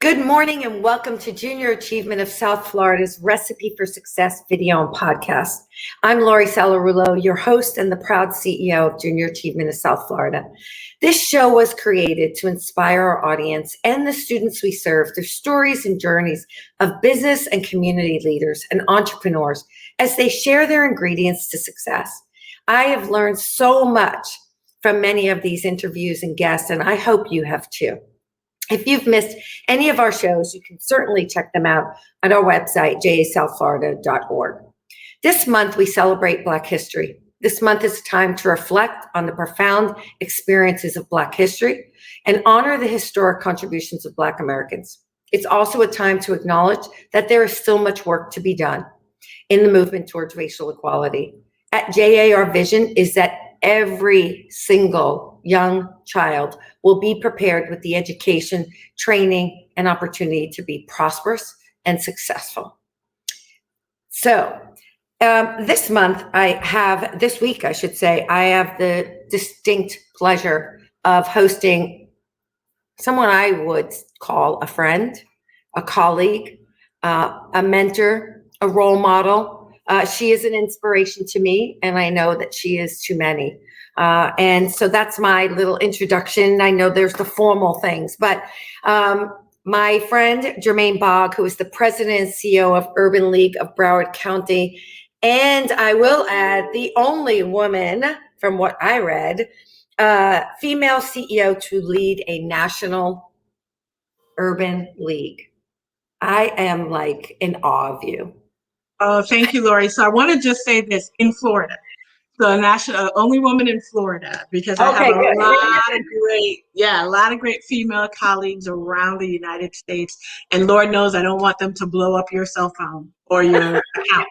Good morning and welcome to Junior Achievement of South Florida's Recipe for Success video and podcast. I'm Lori Salarulo, your host and the proud CEO of Junior Achievement of South Florida. This show was created to inspire our audience and the students we serve through stories and journeys of business and community leaders and entrepreneurs as they share their ingredients to success. I have learned so much from many of these interviews and guests, and I hope you have too. If you've missed any of our shows, you can certainly check them out at our website, jasouthflorida.org. This month, we celebrate Black History. This month is a time to reflect on the profound experiences of Black history and honor the historic contributions of Black Americans. It's also a time to acknowledge that there is still much work to be done in the movement towards racial equality. At JA, our vision is that every single young child will be prepared with the education, training, and opportunity to be prosperous and successful. So this week, I have the distinct pleasure of hosting someone I would call a friend, a colleague, a mentor, a role model. She is an inspiration to me, and I know that she is to many. And so that's my little introduction. I know there's the formal things, but my friend, Germaine, who is the president and CEO of Urban League of Broward County, and I will add the only woman, from what I read, female CEO to lead a national urban league. I am like in awe of you. Oh, thank you, Lori. So I want to just say this in Florida. So national, only woman in Florida, because I have a lot of great female colleagues around the United States. And Lord knows I don't want them to blow up your cell phone or your account.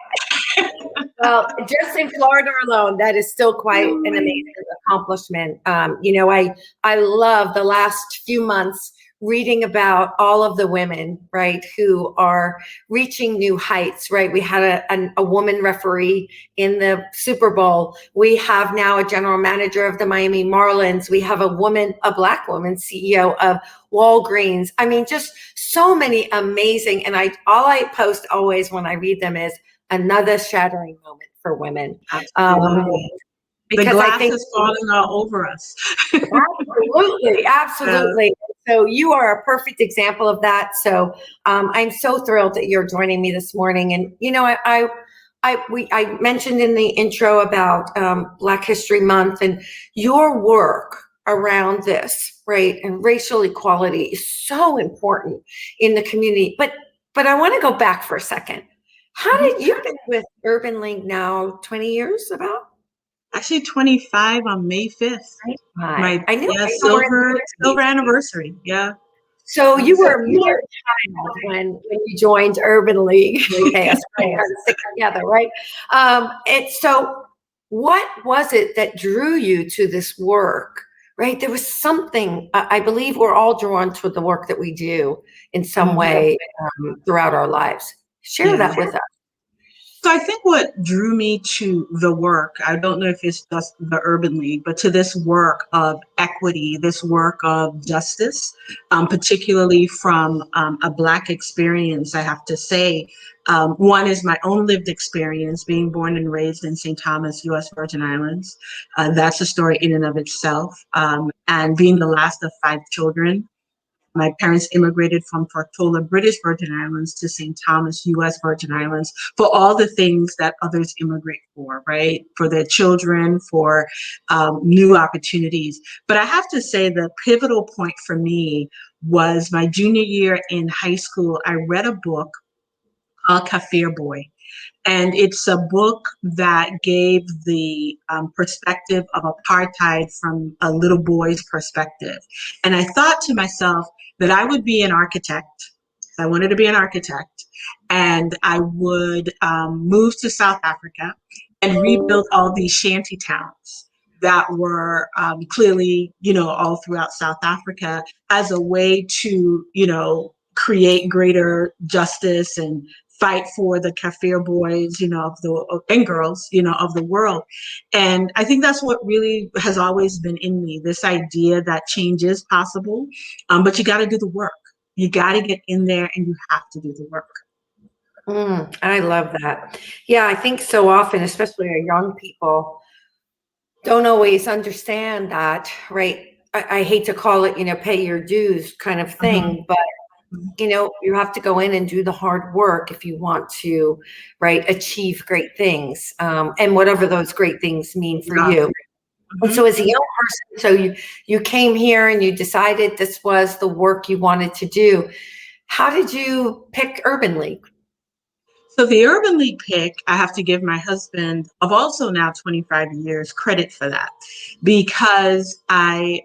Well, just in Florida alone, that is still quite an amazing accomplishment. I love the last few months reading about all of the women, right, who are reaching new heights, right? We had a woman referee in the Super Bowl. We have now a general manager of the Miami Marlins. We have a Black woman CEO of Walgreens. I mean, just so many amazing, and all I post always when I read them is another shattering moment for women. Because the glass is falling all over us. Absolutely. So you are a perfect example of that. So I'm so thrilled that you're joining me this morning. And I mentioned in the intro about Black History Month and your work around this, right? And racial equality is so important in the community. But I want to go back for a second. How did you been with Urban League now 20 years about? Actually, 25 on May 5th. My silver anniversary. Yeah. So you were a mere child when you joined Urban League. Okay, us stick together, right? And so, what was it that drew you to this work? Right, there was something. I believe we're all drawn to the work that we do in some way throughout our lives. Share that with us. So I think what drew me to the work, I don't know if it's just the Urban League, but to this work of equity, this work of justice, particularly from a Black experience, I have to say. One is my own lived experience, being born and raised in St. Thomas, U.S. Virgin Islands. That's a story in and of itself. And being the last of 5 children. My parents immigrated from Tortola, British Virgin Islands to St. Thomas, U.S. Virgin Islands, for all the things that others immigrate for, right? For their children, for new opportunities. But I have to say the pivotal point for me was my junior year in high school. I read a book called Kafir Boy. And it's a book that gave the perspective of apartheid from a little boy's perspective. And I thought to myself that I would be an architect. I wanted to be an architect. And I would move to South Africa and rebuild all these shanty towns that were clearly, all throughout South Africa as a way to, create greater justice and fight for the Kafir boys, and girls, of the world. And I think that's what really has always been in me, this idea that change is possible, but you got to do the work. You got to get in there and you have to do the work. I love that. Yeah, I think so often, especially our young people, don't always understand that, right? I hate to call it, pay your dues kind of thing, but you have to go in and do the hard work if you want to, right, achieve great things, and whatever those great things mean for you. And so as a young person, so you came here and you decided this was the work you wanted to do. How did you pick Urban League? So the Urban League pick, I have to give my husband of also now 25 years credit for that, because I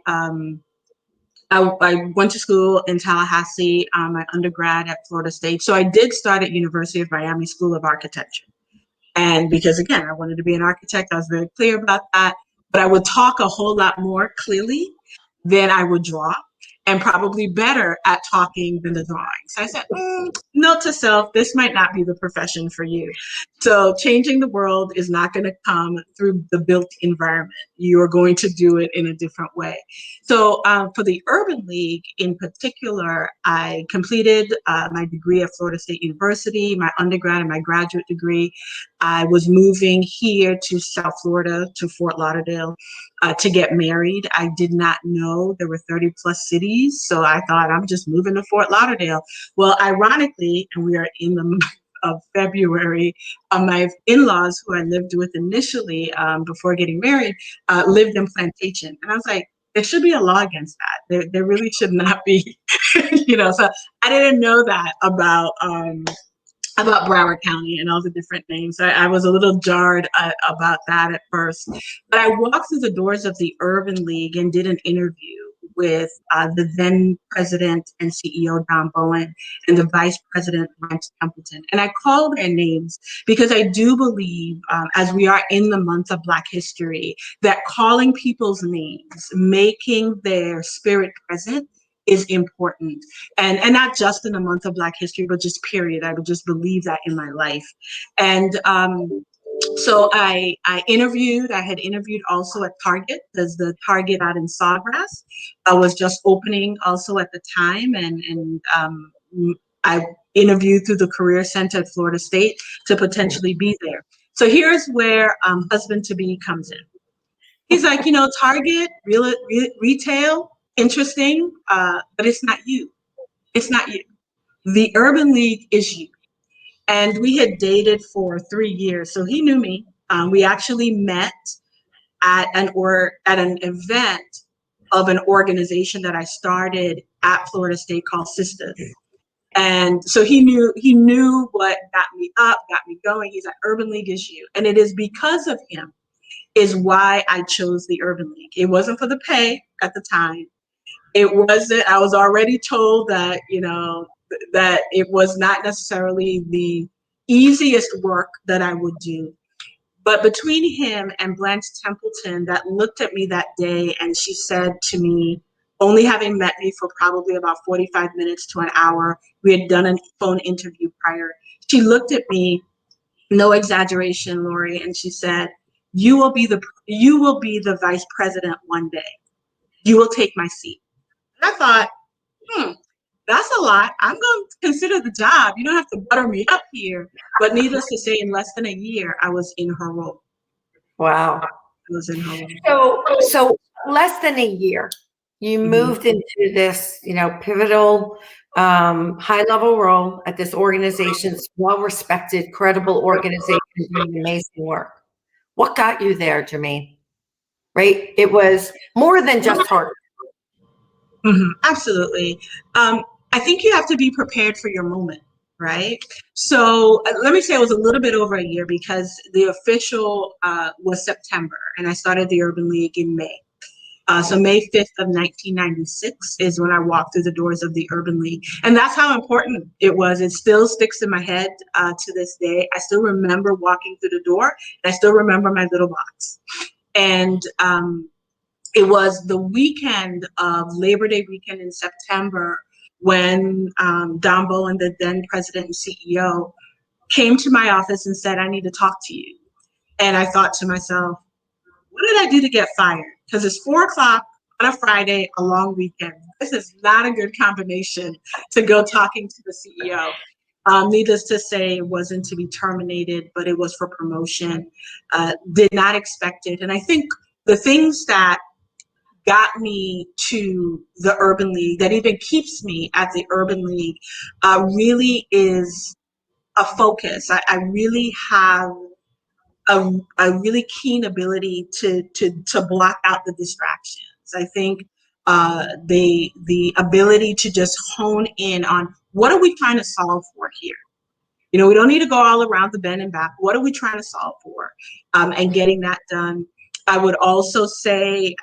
went to school in Tallahassee, my undergrad at Florida State. So I did start at University of Miami School of Architecture. And because, again, I wanted to be an architect, I was very clear about that. But I would talk a whole lot more clearly than I would draw, and probably better at talking than the drawing. So I said, note to self, this might not be the profession for you. So changing the world is not going to come through the built environment. You are going to do it in a different way. So for the Urban League in particular, I completed my degree at Florida State University, my undergrad and my graduate degree. I was moving here to South Florida, to Fort Lauderdale, to get married. I did not know there were 30 plus cities, so I thought I'm just moving to Fort Lauderdale. Well, ironically, and we are in the month of February, my in-laws, who I lived with initially before getting married, lived in Plantation. And I was like, there should be a law against that. There really should not be, so I didn't know that about Broward County and all the different names. I was a little jarred about that at first. But I walked through the doors of the Urban League and did an interview with the then president and CEO, Don Bowen, and the vice president, Brent Templeton. And I call their names because I do believe, as we are in the month of Black History, that calling people's names, making their spirit present, is important. And not just in the month of Black History, but just period. I would just believe that in my life. And so I interviewed. I had interviewed also at Target, because the Target out in Sawgrass was just opening also at the time. And I interviewed through the Career Center at Florida State to potentially be there. So here's where husband-to-be comes in. He's like, Target, retail, interesting, but it's not you. It's not you. The Urban League is you. And we had dated for 3 years, so he knew me. We actually met at an event of an organization that I started at Florida State called Sisters. And so he knew what got me up, got me going. He's like, Urban League is you. And it is because of him is why I chose the Urban League. It wasn't for the pay at the time. It wasn't, I was already told that, that it was not necessarily the easiest work that I would do. But between him and Blanche Templeton, that looked at me that day, and she said to me, only having met me for probably about 45 minutes to an hour, we had done a phone interview prior. She looked at me, no exaggeration, Lori, and she said, you will be the vice president one day. You will take my seat. And I thought, that's a lot. I'm going to consider the job. You don't have to butter me up here. But needless to say, in less than a year, I was in her role. Wow. I was in her role. So less than a year, you moved into this, pivotal, high-level role at this organization, well-respected, credible organization doing amazing work. What got you there, Germaine? Right? It was more than just hard. Absolutely. I think you have to be prepared for your moment, right? So let me say it was a little bit over a year, because the official was September, and I started the Urban League in May. So May 5th of 1996 is when I walked through the doors of the Urban League. And that's how important it was. It still sticks in my head to this day. I still remember walking through the door, and I still remember my little box. And it was the weekend of Labor Day weekend in September when Don Bowen, the then president and CEO, came to my office and said, I need to talk to you. And I thought to myself, what did I do to get fired? Because it's 4 o'clock on a Friday, a long weekend. this is not a good combination to go talking to the CEO. Needless to say, it wasn't to be terminated, but it was for promotion. Did not expect it. And I think the things that got me to the Urban League, that even keeps me at the Urban League, really is a focus. I really have a really keen ability to block out the distractions. I think the ability to just hone in on what are we trying to solve for here. You know, we don't need to go all around the bend and back. What are we trying to solve for? And getting that done. I would also say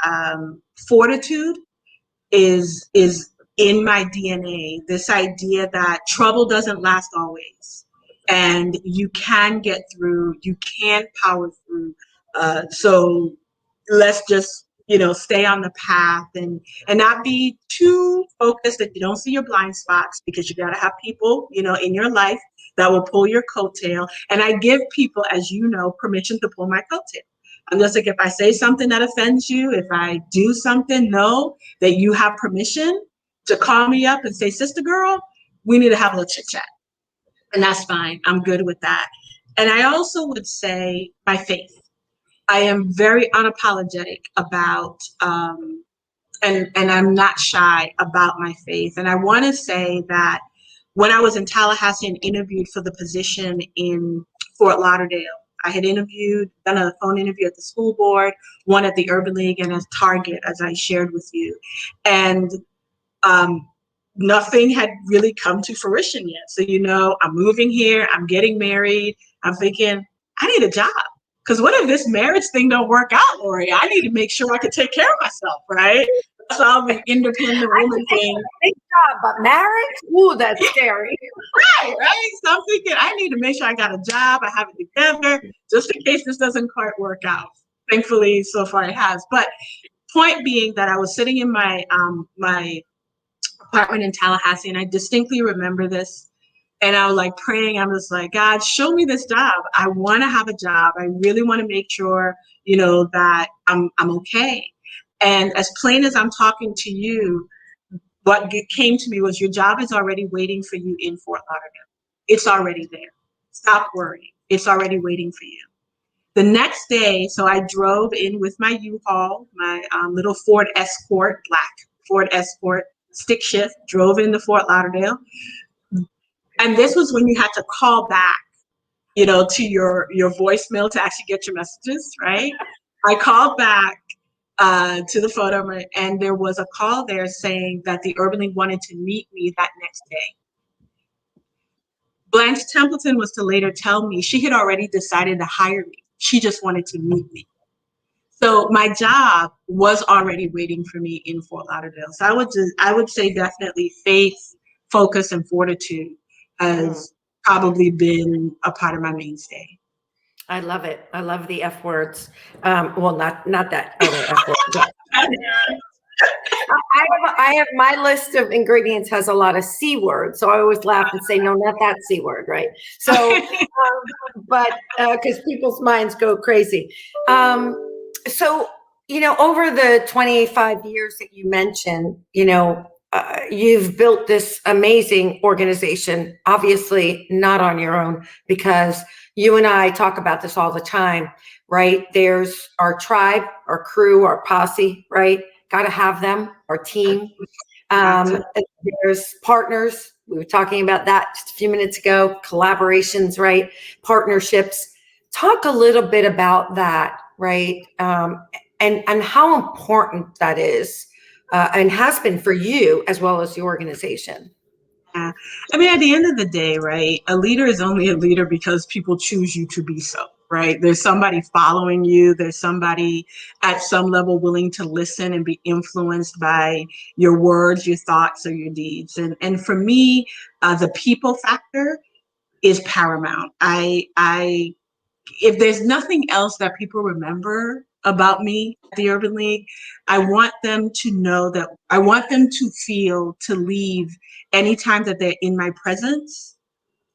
fortitude is in my DNA. This idea that trouble doesn't last always, and you can get through. You can power through. So let's just stay on the path and not be too focused that you don't see your blind spots, because you got to have people in your life that will pull your coattail. And I give people, as you know, permission to pull my coattail. I'm just like, if I say something that offends you, if I do something, know that you have permission to call me up and say, sister girl, we need to have a little chit chat. And that's fine. I'm good with that. And I also would say my faith. I am very unapologetic about, and I'm not shy about my faith. And I want to say that when I was in Tallahassee and interviewed for the position in Fort Lauderdale, I had done a phone interview at the school board, one at the Urban League, and at Target, as I shared with you. And nothing had really come to fruition yet. So, I'm moving here, I'm getting married. I'm thinking, I need a job. Because what if this marriage thing don't work out, Lori? I need to make sure I can take care of myself, right? That's all the independent woman thing. Big job, but marriage? Ooh, that's scary. Right. So I'm thinking, I need to make sure I got a job, I have it together, just in case this doesn't quite work out. Thankfully, so far it has. But point being that I was sitting in my my apartment in Tallahassee, and I distinctly remember this. And I was like praying. I was like, God, show me this job. I want to have a job. I really want to make sure, that I'm okay. And as plain as I'm talking to you, what came to me was, your job is already waiting for you in Fort Lauderdale. It's already there. Stop worrying. It's already waiting for you. The next day, so I drove in with my U-Haul, my little Ford Escort, black Ford Escort, stick shift, drove into Fort Lauderdale. And this was when you had to call back, to your voicemail to actually get your messages, right? I called back to the photo, and there was a call there saying that the Urban League wanted to meet me that next day. Blanche Templeton was to later tell me she had already decided to hire me. She just wanted to meet me. So my job was already waiting for me in Fort Lauderdale. So I would say definitely faith, focus, and fortitude has probably been a part of my mainstay. I love it. I love the F words. Well, not that other F word. I have my list of ingredients has a lot of C words, so I always laugh and say, no, not that C word, right? So, but because people's minds go crazy. So, over the 25 years that you mentioned, you've built this amazing organization, obviously not on your own, because you and I talk about this all the time, right? There's our tribe, our crew, our posse, right? Got to have them, our team. There's partners. We were talking about that just a few minutes ago. Collaborations, right? Partnerships. Talk a little bit about that, right? And how important that is and has been for you as well as the organization. Yeah. I mean, at the end of the day, right, a leader is only a leader because people choose you to be so, right? There's somebody following you. There's somebody at some level willing to listen and be influenced by your words, your thoughts, or your deeds. And for me, the people factor is paramount. If there's nothing else that people remember about me at the Urban League, I want them to know that I want them to feel, to leave anytime that they're in my presence,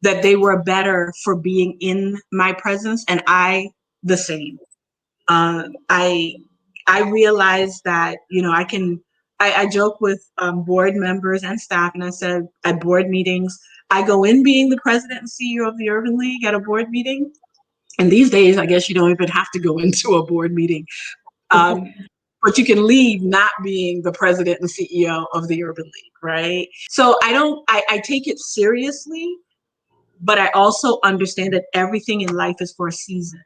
that they were better for being in my presence, and I the same. I realize that, I can I joke with board members and staff, and I said at board meetings, I go in being the president and CEO of the Urban League at a board meeting. And these days, I guess you don't even have to go into a board meeting. But you can leave not being the president and CEO of the Urban League, right? So I take it seriously, but I also understand that everything in life is for a season.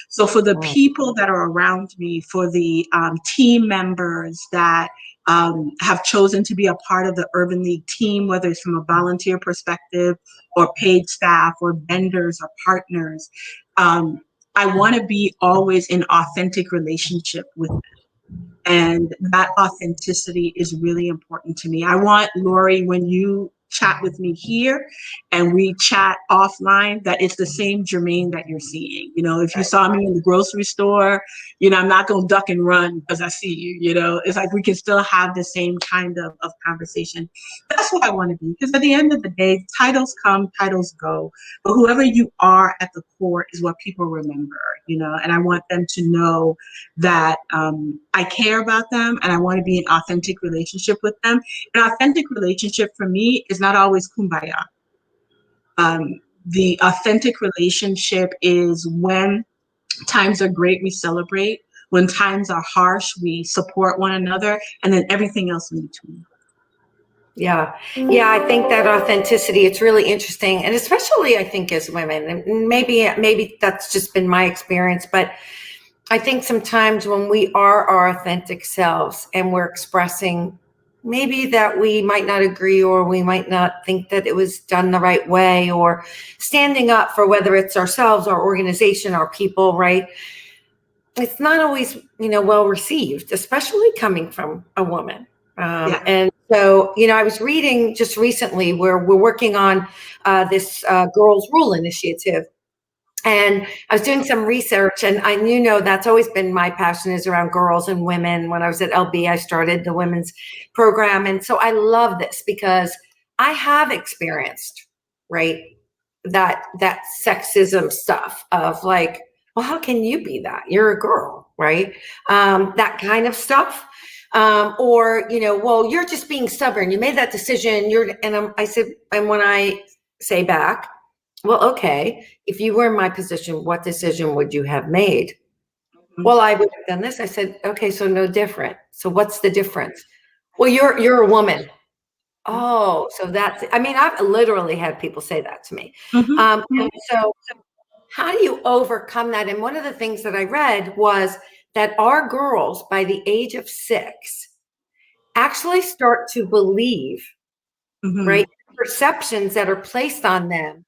So for the people that are around me, for the team members that have chosen to be a part of the Urban League team, whether it's from a volunteer perspective or paid staff or vendors or partners, I want to be always in authentic relationship with them. And that authenticity is really important to me. I want, Lori, when you chat with me here and we chat offline, that it's the same Germaine that you're seeing. You know, if you saw me in the grocery store, you know, I'm not going to duck and run because I see you, you know, it's like we can still have the same kind of conversation. That's what I want to be, because at the end of the day, titles come, titles go, but whoever you are at the core is what people remember, you know, and I want them to know that I care about them and I want to be in authentic relationship with them. An authentic relationship for me is not always kumbaya. The authentic relationship is when times are great, we celebrate. When times are harsh, we support one another, and then everything else in between. Yeah. Yeah. I think that authenticity, it's really interesting. And especially I think as women, and maybe that's just been my experience, but I think sometimes when we are our authentic selves and we're expressing maybe that we might not agree or we might not think that it was done the right way, or standing up for whether it's ourselves, our organization, our people, right? It's not always, well received, especially coming from a woman. Yeah. And so, I was reading just recently where we're working on this Girls Rule initiative. And I was doing some research, and I that's always been my passion, is around girls and women. When I was at LB, I started the women's program. And so I love this because I have experienced, right, that sexism stuff of like, well, how can you be that? You're a girl, right? That kind of stuff. Or, well, you're just being stubborn. You made that decision. I said, and when I say back, well, okay, if you were in my position, what decision would you have made? Mhm. Well, I would have done this. I said, okay, so no different. So what's the difference? Well, you're a woman. Oh, so I've literally had people say that to me. Mhm. And so how do you overcome that? And one of the things that I read was that our girls by the age of 6 actually start to believe, Mhm. right, perceptions that are placed on them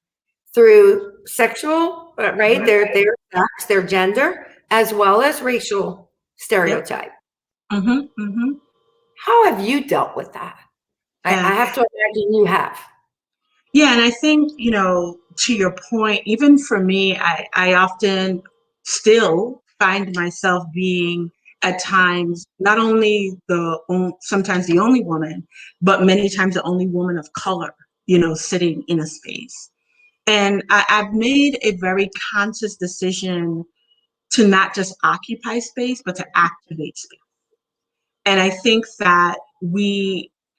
through sexual, right, their sex, their gender, as well as racial Yep. stereotype. Mhm. Mhm. How have you dealt with that? Yeah. I have to imagine you have. Yeah, and I think, to your point, even for me, I often still find myself being at times not only sometimes the only woman, but many times the only woman of color, sitting in a space. And I've made a very conscious decision to not just occupy space, but to activate space. And I think that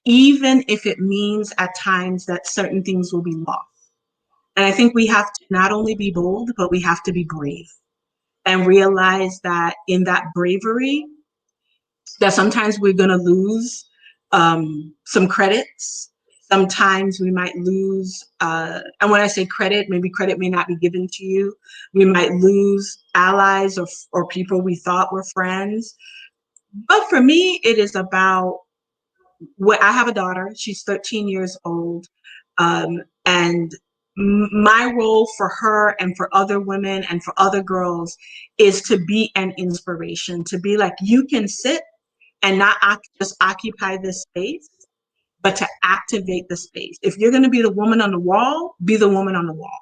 even if it means at times that certain things will be lost, and I think we have to not only be bold, but we have to be brave and realize that in that bravery, that sometimes we're going to lose some credits. Sometimes we might lose, and when I say credit, maybe credit may not be given to you. We might lose allies or people we thought were friends. But for me, it is about I have a daughter. She's 13 years old. And my role for her and for other women and for other girls is to be an inspiration, to be like, you can sit and not just occupy this space, but to activate the space. If you're going to be the woman on the wall, be the woman on the wall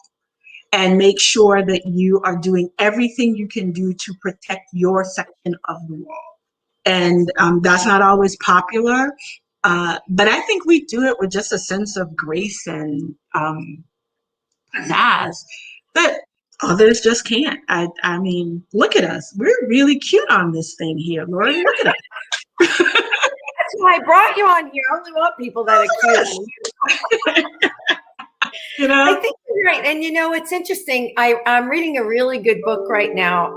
and make sure that you are doing everything you can do to protect your section of the wall. And that's not always popular, but I think we do it with just a sense of grace and pizzazz that others just can't. I mean, look at us. We're really cute on this thing here, Lori. Look at us. why I brought you on here. I only want people that are cute. You I know? think you're right. And it's interesting. I'm reading a really good book right now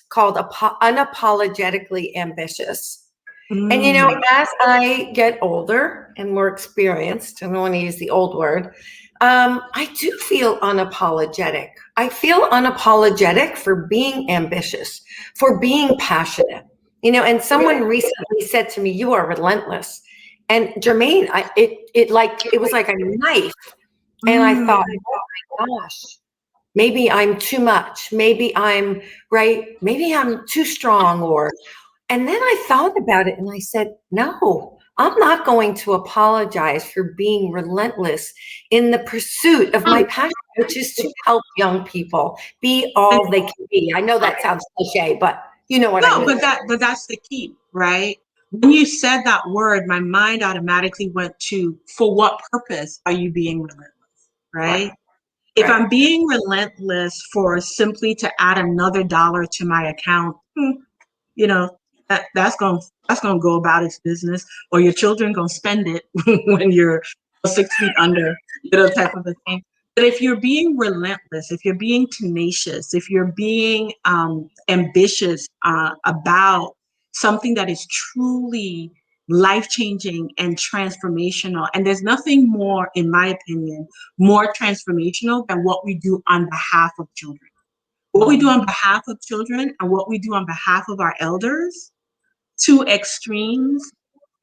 called Unapologetically Ambitious. And Mm. as I get older and more experienced, I don't want to use the old word, I do feel unapologetic. I feel unapologetic for being ambitious, for being passionate. And someone recently said to me, "You are relentless." And Germaine, it was like a knife. And I thought, oh my gosh, maybe I'm too much. Maybe I'm right. Maybe I'm too strong. And then I thought about it and I said, no, I'm not going to apologize for being relentless in the pursuit of my passion, which is to help young people be all they can be. I know that sounds cliche, but you know what I No, mean. but that's the key, right? When you said that word, my mind automatically went to, for what purpose are you being relentless, right? If Right. I'm being relentless for simply to add another dollar to my account, you know, that's gonna go about its business, or your children gonna spend it when you're 6 feet under, type of a thing. But if you're being relentless, if you're being tenacious, if you're being ambitious about something that is truly life changing and transformational, and there's nothing more, in my opinion, more transformational than what we do on behalf of children. What we do on behalf of children and what we do on behalf of our elders, two extremes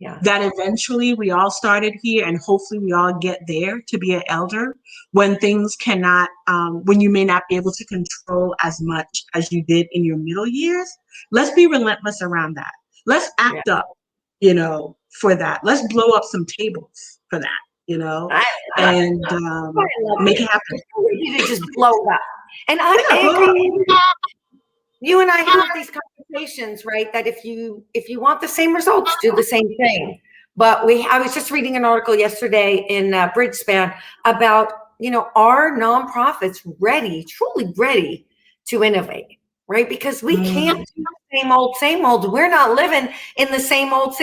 Yeah. that eventually we all started here, and hopefully we all get there to be an elder when things cannot, when you may not be able to control as much as you did in your middle years. Let's be relentless around that. Let's act up, for that. Let's blow up some tables for that, I, and I love make you. it happen. I want you to just blow it up. And Yeah, I blow it agree. up. You and I have these conversations, right? That if you want the same results, do the same thing. But I was just reading an article yesterday in Bridgespan about are nonprofits ready, truly ready to innovate, right? Because we can't do the same old. We're not living in the same old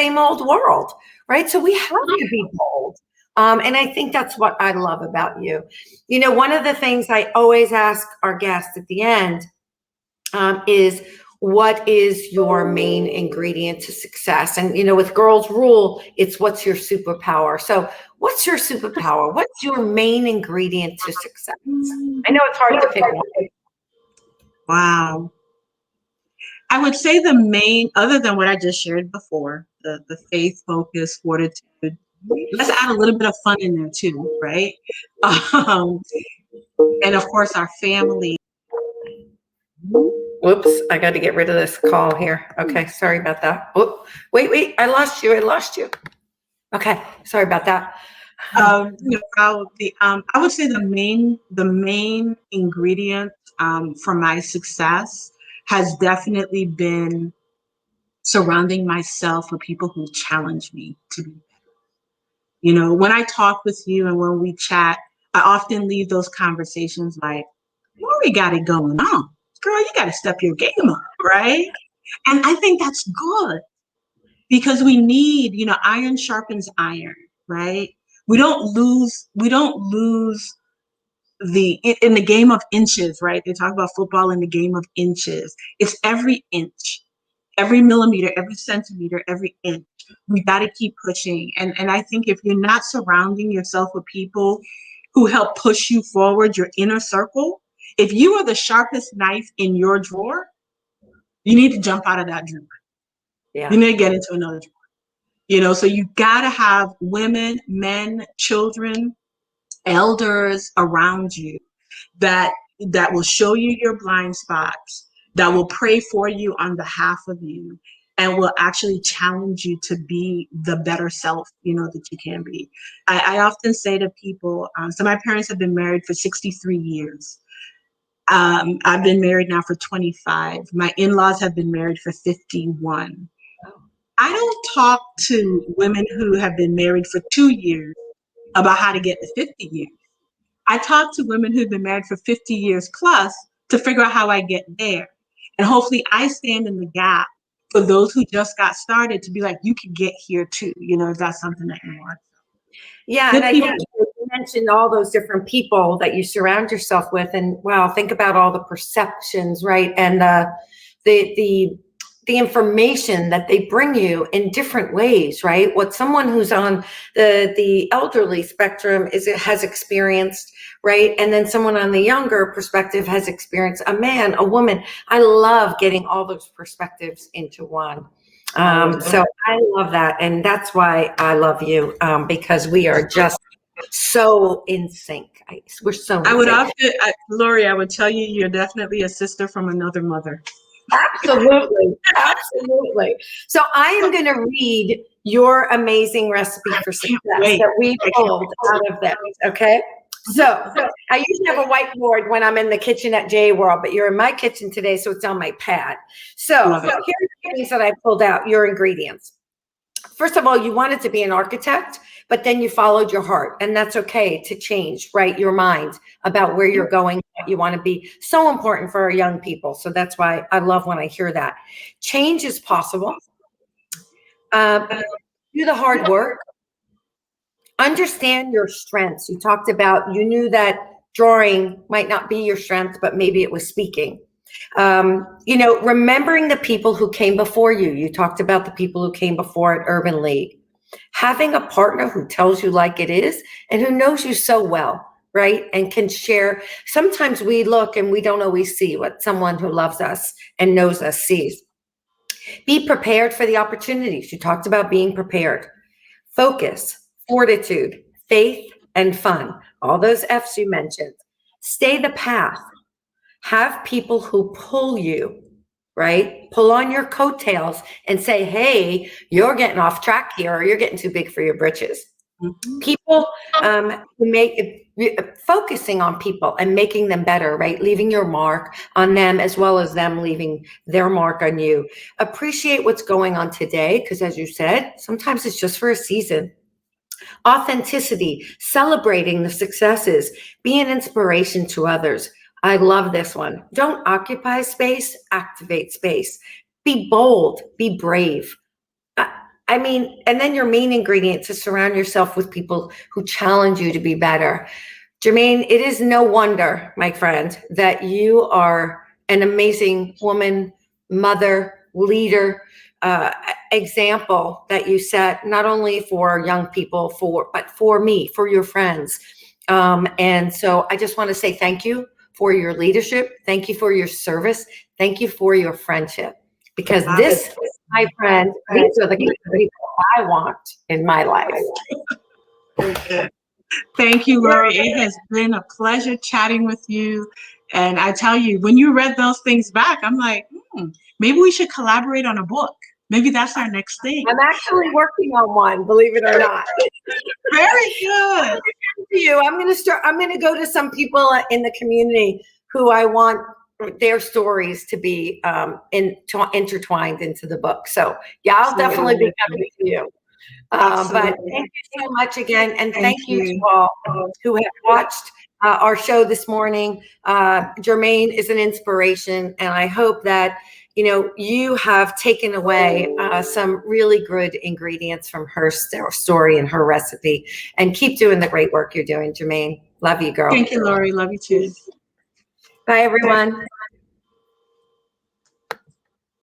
world, right? So we have to be bold. And I think that's what I love about you. One of the things I always ask our guests at the end is what is your main ingredient to success? And with Girls Rule, it's what's your superpower. So what's your superpower? What's your main ingredient to success? I know it's hard to pick one. Wow. I would say the main, other than what I just shared before, the faith, focus, fortitude, let's add a little bit of fun in there too, right? Um, and of course, our family. Whoops, I got to get rid of this call here. Okay, sorry about that. Oh, wait, I lost you. Okay, sorry about that. Probably, I would say the main ingredient for my success has definitely been surrounding myself with people who challenge me to be. When I talk with you and when we chat, I often leave those conversations like, Lori got it going on. Girl, you got to step your game up, right? And I think that's good because we need, iron sharpens iron, right? We don't lose in the game of inches, right? They talk about football in the game of inches. It's every inch, every millimeter, every centimeter, every inch. We got to keep pushing. And I think if you're not surrounding yourself with people who help push you forward, your inner circle, if you are the sharpest knife in your drawer, you need to jump out of that drawer. Yeah. You need to get into another drawer. So you got to have women, men, children, elders around you that will show you your blind spots, that will pray for you on behalf of you, and will actually challenge you to be the better self, that you can be. I often say to people, so my parents have been married for 63 years. I've been married now for 25. My in-laws have been married for 51. I don't talk to women who have been married for 2 years about how to get to 50 years. I talk to women who've been married for 50 years plus to figure out how I get there. And hopefully I stand in the gap for those who just got started to be like, you can get here too, if that's something that you want. Yeah, Good and I people. think you mentioned all those different people that you surround yourself with, and wow, think about all the perceptions, right? And the information that they bring you in different ways, right? What someone who's on the elderly spectrum has experienced, right? And then someone on the younger perspective has experienced, a man, a woman. I love getting all those perspectives into one. So I love that. And that's why I love you, because we are just so in sync. We're so in sync. Lori, I would tell you, you're definitely a sister from another mother. Absolutely. Absolutely. So I am going to read your amazing recipe for success that we pulled out of this. Okay. So I usually have a whiteboard when I'm in the kitchen at J World, but you're in my kitchen today, so it's on my pad. So here's the things that I pulled out, your ingredients. First of all, you wanted to be an architect, but then you followed your heart, and that's okay to change, right? Your mind about where you're going, what you want to be. So important for our young people. So that's why I love when I hear that. Change is possible. Do the hard work. Understand your strengths. You talked about, you knew that drawing might not be your strength, but maybe it was speaking. Remembering the people who came before you. You talked about the people who came before at Urban League. Having a partner who tells you like it is and who knows you so well, right? And can share. Sometimes we look and we don't always see what someone who loves us and knows us sees. Be prepared for the opportunities. You talked about being prepared. Focus, fortitude, faith, and fun. All those F's you mentioned. Stay the path. Have people who pull you, right? Pull on your coattails and say, hey, you're getting off track here, or you're getting too big for your britches. Mm-hmm. People focusing on people and making them better, right? Leaving your mark on them as well as them leaving their mark on you. Appreciate what's going on today, because as you said, sometimes it's just for a season. Authenticity, celebrating the successes, be an inspiration to others. I love this one. Don't occupy space, activate space. Be bold, be brave. And then your main ingredient to surround yourself with people who challenge you to be better. Germaine, it is no wonder, my friend, that you are an amazing woman, mother, leader, example that you set, not only for young people, but for me, for your friends. And so I just want to say thank you for your leadership. Thank you for your service. Thank you for your friendship. Because this, my friend, these are the kind of people I want in my life. Thank you, Lori. It has been a pleasure chatting with you. And I tell you, when you read those things back, I'm like, maybe we should collaborate on a book. Maybe that's our next thing. I'm actually working on one, believe it or not. Very good. I'm going to go to some people in the community who I want their stories to be intertwined into the book. So yeah, I'll definitely be coming to you. But thank you so much again. And thank you to all who have watched our show this morning. Germaine is an inspiration, and I hope that you have taken away some really good ingredients from her story and her recipe. And keep doing the great work you're doing, Germaine. Love you, girl. Thank you, Lori. Love you too. Bye, everyone.